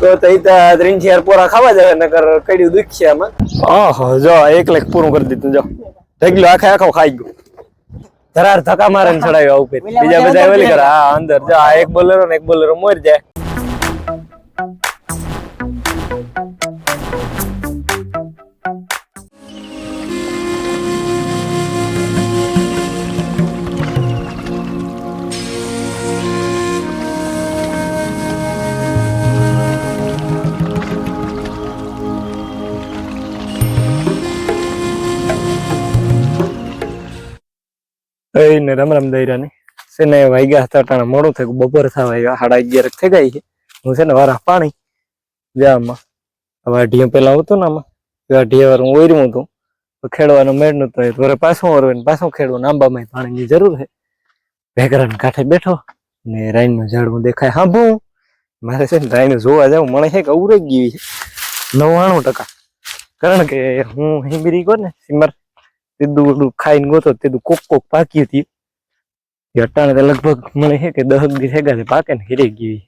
તો ત્રણ ચાર પોરા ખાવા જાય નકર કડ્યું દુખ છે આમાં. ઓહો જો એક લેખ પૂરું કરી દીધું. જો ઢગલો આખે આખો ખાઈ ગયો. ધરાર ધક્કા મારે ને ચડાવ્યા ઉપર. બીજા બધા ઓલી કરે. હા અંદર જો આ એક બોલરો ને એક બોલરો મોરી જાય. ને રમ રમ દઈરા ને છે ને વાગ્યા હતા ટાણા મોડું થયું. બપોર થવા આવ્યા 11:30 થઈ ગઈ છે. હું છે ને વારા પાણી જામાં હવે અઢીએ પેલા આવતો ને આમાં અઢીએ વાર હું ઓર્યું હતું ખેડવાનો મેળ નતો વરે પાછું ઓરવે પાછું ખેડવાનું. આંબામાં પાણીની જરૂર છે. ભેગરાને કાંઠે બેઠો ને રાઈનું ઝાડવું દેખાય. હાંભું મારે છે ને રાઈનું જોવા જાવ મને છે કે અવરાઈ ગયું છે 99%. કારણ કે હું હિંબરી ગયો ને સિમર તીધું ખાઈને ગોતો તીધું કોક કોક પાકી હતી. અટાણે તો લગભગ મને છે કે 10 દી થેગા પાકે ને હીરી ગઈ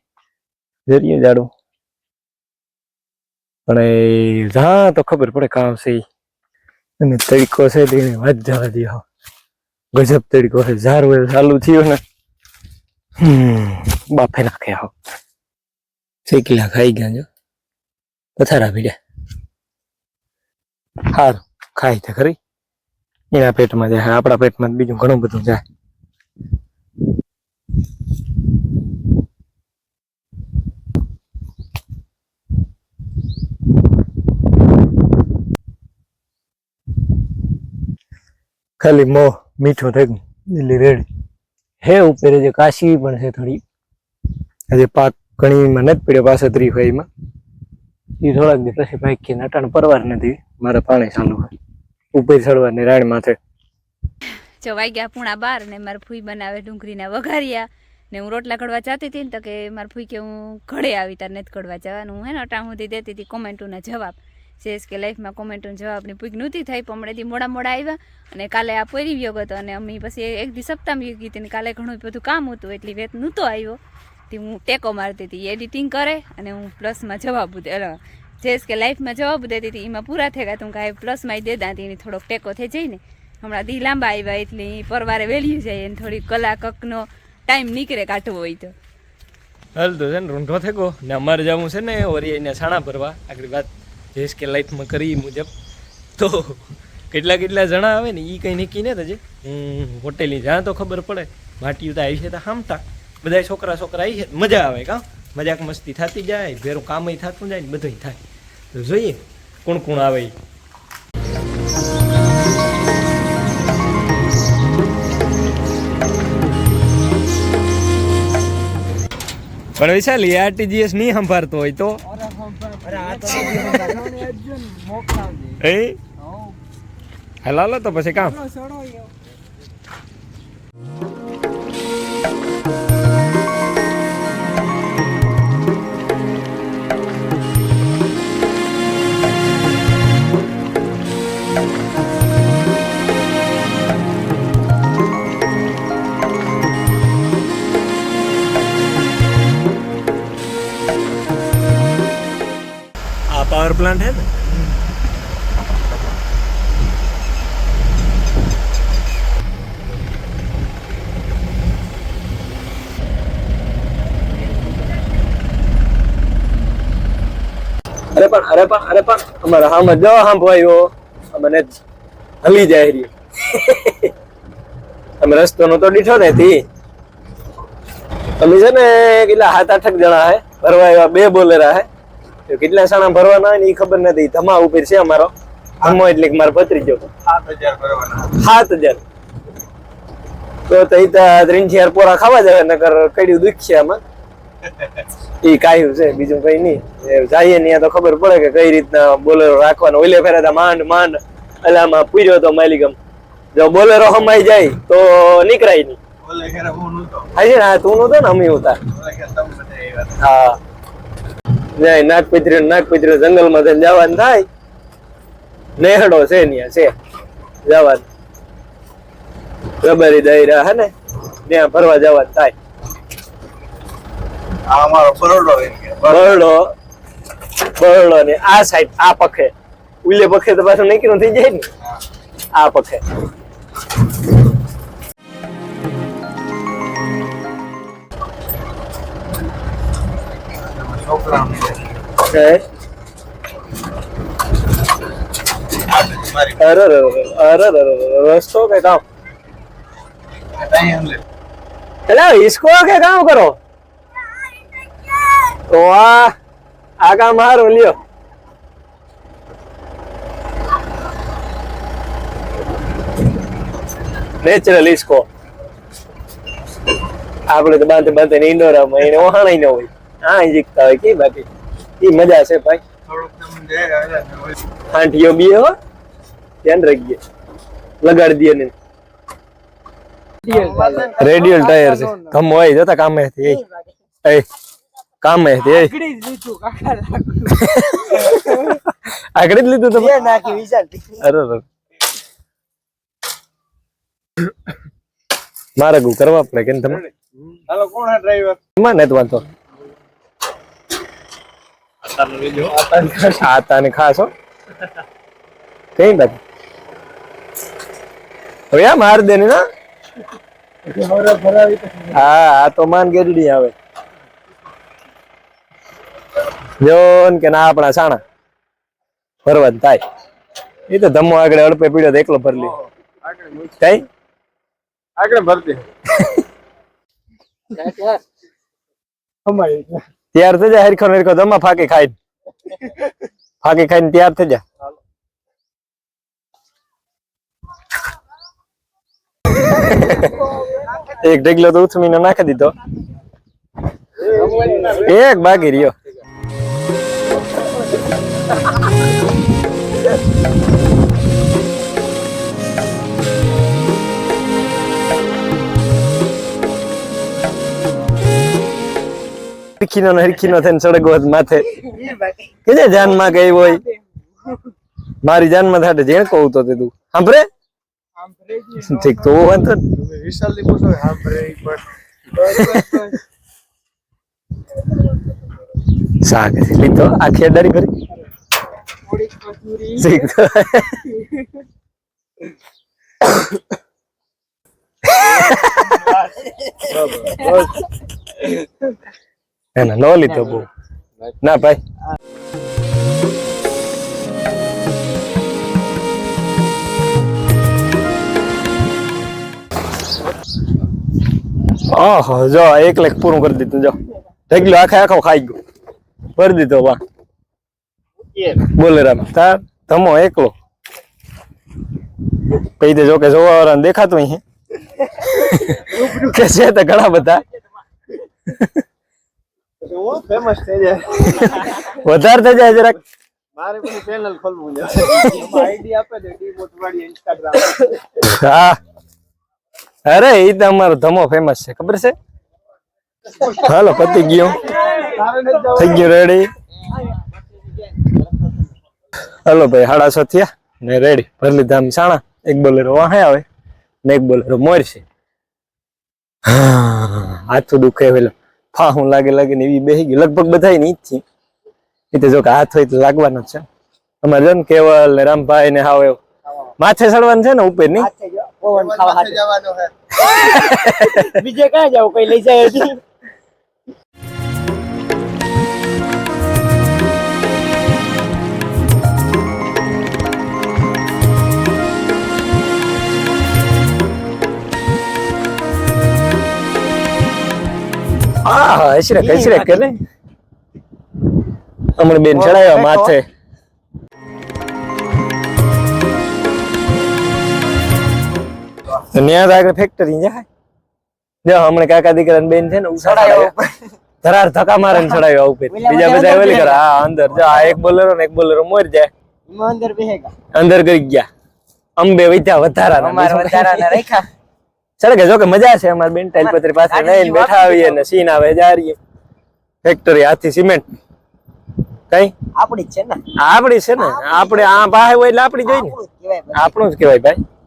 જરીએ જાડું. પણ જા તો ખબર પડે કામ છે. અને તડકો છે તેને વાત જવા દે. ગજબ તડકો છે. ઝાર ચાલુ થયો ને બાફે નાખે. શેકલા ખાઈ ગયા જો પથારા ભીડ્યા. સારું ખાઈ તો ખરી. એના પેટમાં જાય આપણા પેટમાં બીજું ઘણું બધું જાય. ખાલી મોં મીઠું થઈ ગયું. દિલ્હી રેડી હે ઉપર જે કાશી પણ છે થોડી. હજી પાક ઘણીમાં નથી પડ્યો પાછો 3 માં. એ થોડાક દી પછી ભાઈ નટાણ પરવાર નથી. મારે પાણી ચાલુ હોય ઉપર ચડવાની રાણ માથે. જો વાગ્યા 12:30 ને મારા ફૂઈ બનાવે ડુંગળીના વઘારિયા ને હું રોટલા ઘડવા જતી હતી ને તો કે મારા ફૂઈ કે હું ઘડે આવી તાર નથી ઘડવા જવાનું. હે ને અટાણ સુધી દેતી હતી કોમેન્ટોના જવાબ. છે કે લાઈફમાં કોમેન્ટોના જવાબની પૂગ નહોતી થઈ પણ હમણાંથી મોડા આવ્યા અને કાલે આ પોરી વ્યો હતો અને અમ્મી પછી એક દી સપ્તાહ ગઈ હતી ને કાલે ઘણું બધું કામ હતું એટલે વેત નહોતો આવ્યો. તે હું ટેકો મારતી હતી એડિટિંગ કરે અને હું પ્લસમાં જવાબ જેસ કે લાઈફમાં જવાબ દેતી હતી એમાં પૂરા થઈ ગયા. તું કાંઈ પ્લસમાં દે દાતી એની થોડોક ટેકો થઈ જાય ને. હમણાં દી લાંબા આવ્યા એટલે પરવારે વેલ્યું જાય અને થોડી કલાકનો ટાઈમ નીકળે કાઢવો હોય તો હાલ તો છે ને રૂંઢો થઈ ગયો ને અમારે જવું છે ને વરી એને છાણા ભરવા. આગળ વાત જેસ કે લાઈફમાં કરી મુજબ તો કેટલા જણા આવે ને એ કંઈ નક્કી ને તજે હોટેલની જ્યાં તો ખબર પડે. માટીયું તો આવી છે તો હામતા બધા છોકરા આવી છે મજા આવે. કાં મજાક મસ્તી થતી જાય ભેરું કામ થતું જાય ને બધું થાય. તો જોઈએ કોણ કોણ આવે. પણ વિશાલી આરટીજીએસ નહીં સંભાળતો હોય તો હાલો તો પછી કામ. पावर प्लांट है ना अरे पण हमारा हम जो हम भाईओ हमने हली जाए रही हम रस्तो नो तो डीठो नहीं अमी છે ને કેટલા 7-8 જણા હે ભરવા એવા 2 બોલેરા હે. કેટલા સાણા ભરવાના હોય ને એ ખબર નથી. ધમા ઉપર છે અમારો ધમો એટલે મારો ભત્રીજો 7000 ભરવાના 7000 તો તઈ 3-4 પોરા ખાવા જાય નકર કડ્યું દુખ છે આમાં. એ કાયું છે બીજું કઈ નહીં. જઈએ ને તો ખબર પડે કે કઈ રીતના બોલેરો રાખવાનો. ઓલે ફેરા માંડ અલામાં પૂર્યો તો માલિકમ જો બોલેરો હમાઈ જાય તો નીકળાય નહીં. ઓલે ફેરા હું નતો હાજી ના તું નતો ને અમે હતા. હા નહીં નાગપત્રી જંગલમાં જઈને જવાનું થાય. નેહડો છે ત્યાં છે જવાનું રબરી દાયરા હે ને ત્યાં ફરવા જવાનું થાય. અમારો બરોડો બરડો ને આ સાઈડ આ પખે ઉલે પખે તો પાછું નીકળું થઈ જાય ને આ પખે रस्तो के काम चलो इसको के काम करो तो आ काम मारो लियो नेचुरल इसको આપણે તો બાંધે બાંધે ઇન્ડોરામાં એને વહાણાઈ ન હોય હા જીકતા હોય કે બાકી એ મજા છે ભાઈ આંટીઓ બી હો ધ્યાન રાખજે લગાડી દે ને રેડિયલ ટાયર છે ધમ હોય જતા કામે થી એ કામે થી આગળ જ લીધું તમે નાખી વિચારતી અરે મારે ગુ કરવા પડે કે તમે હાલો કોણ હે ડ્રાઈવર મને તો વાંધો આતાને ખાસો કઈ બાકી હવે આ માર દે ને ના હા આ તો માન ગેરડી આવે જોન કે ના આપણા સાણા ભરવા થાય એ તો ધમો આગળ અડપે પીડ્યો તો એકલો ભરલી કઈ આગળ ભરતી તૈયાર થઈ જાય હરખો હરખો દમા ફાકી ખાઈને તૈયાર થઈ જાય એક ઢગલો તો ઉથમીને નાખી દીધો એક બાકી રહ્યો હરખીનો થઈને સડગો માથે કે જાન માં ગઈ હોય મારી જાન માં થાય જેણ કહું તો તું સાંભળે ઠીક તો વાંધો શાક લીધો આખી અડારી ભરી નો લીધો બહુ ના ભાઈ ઓહો જો એક લેખ પૂરું કરી દીધું જો ઢગલો આખો ખાઈ ગયો ભરી દીધો વાહ બોલે રામ તાર ધમો એકલો કઈ દે જો કે જોવા વાળાને દેખાતું અહીં કે છે તો ઘણા બધા ફેમસ થઈ જાય વધારે થઈ જાય જરાક મારે પણ ચેનલ ખોલવું છે આઈડી આપે દે ડીબોટ વાળી ઇન્સ્ટાગ્રામ હા અરે ઈ તો અમારો ધમો ફેમસ છે ખબર છે હાલો પતી ગયો થઈ ગયો રેડી હાલો ભાઈ 6:30 થયા ને રેડી ભરી લીધા આમ સાણા એક બોલેરો વાહે આવે ને એક બોલેરો મોર છે હાથું દુખે વેલો ફાહું લાગે ને એવી બેહી ગઈ લગભગ બધા ની જ છે એ તો જો કે હાથ હોય તો લાગવાનો છે અમારે જન કેવલ ને રામભાઈ ને હાવ માથે ચડવાનું છે ને ઉપર ની જવાનો હે બીજે ક્યાં જાવ કઈ લઈ જાય હતી હસરે કે ને હમણાં બેન ચડાવ્યા માથે ન્યા આગળ ફેક્ટરી જાય જો હમણાં કાકા દીકરા બેન છે ને ઉછાડાયો ધરાર ધક્કા મારે ને ચડાવ્યો ઉપર બીજા બધા ઓલી કરે હા અંદર જો આ એક બોલેરો ને એક બોલેરો મોર જાય અંદર બેહેગા અંદર કરી ગયા અંબે વૈધા વધારા અમાર વધારા ને રાખ્યા ચલે કે જો કે મજા છે અમાર બેન ટાઈલ પત્રી પાસે લઈને બેઠા આવીએ ને સીન આવે જારીએ ફેક્ટરી હાથી સિમેન્ટ કઈ આપડી છે ને આપણે આ બાહે હોય એટલે આપડી જોઈ ને આપણું જ કહેવાય ભાઈ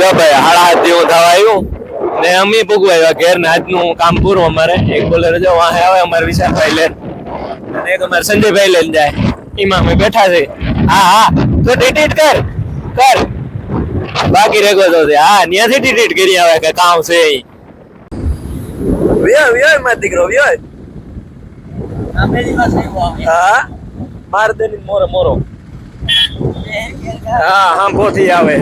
જો ભાઈ 7:30 જેવું થવા આવ્યું ને અમે ભોગવા આવ્યા ઘેર ને આજનું કામ પૂરું અમારે. એક બોલેરો જો વાહે આવે અમારે વિશાલભાઈ લઈને અને એક અમારે સંજયભાઈ લઈને જાય. એમાં અમે બેઠા છે. હા તો ટીટીટ કર બાકી રેગો તો છે. હા ત્યાંથી ટીટીટ કરી આવે કે કામ છે વ્યો માર દીકરો વ્યો. હા માર દે મોરો હા પોથી આવે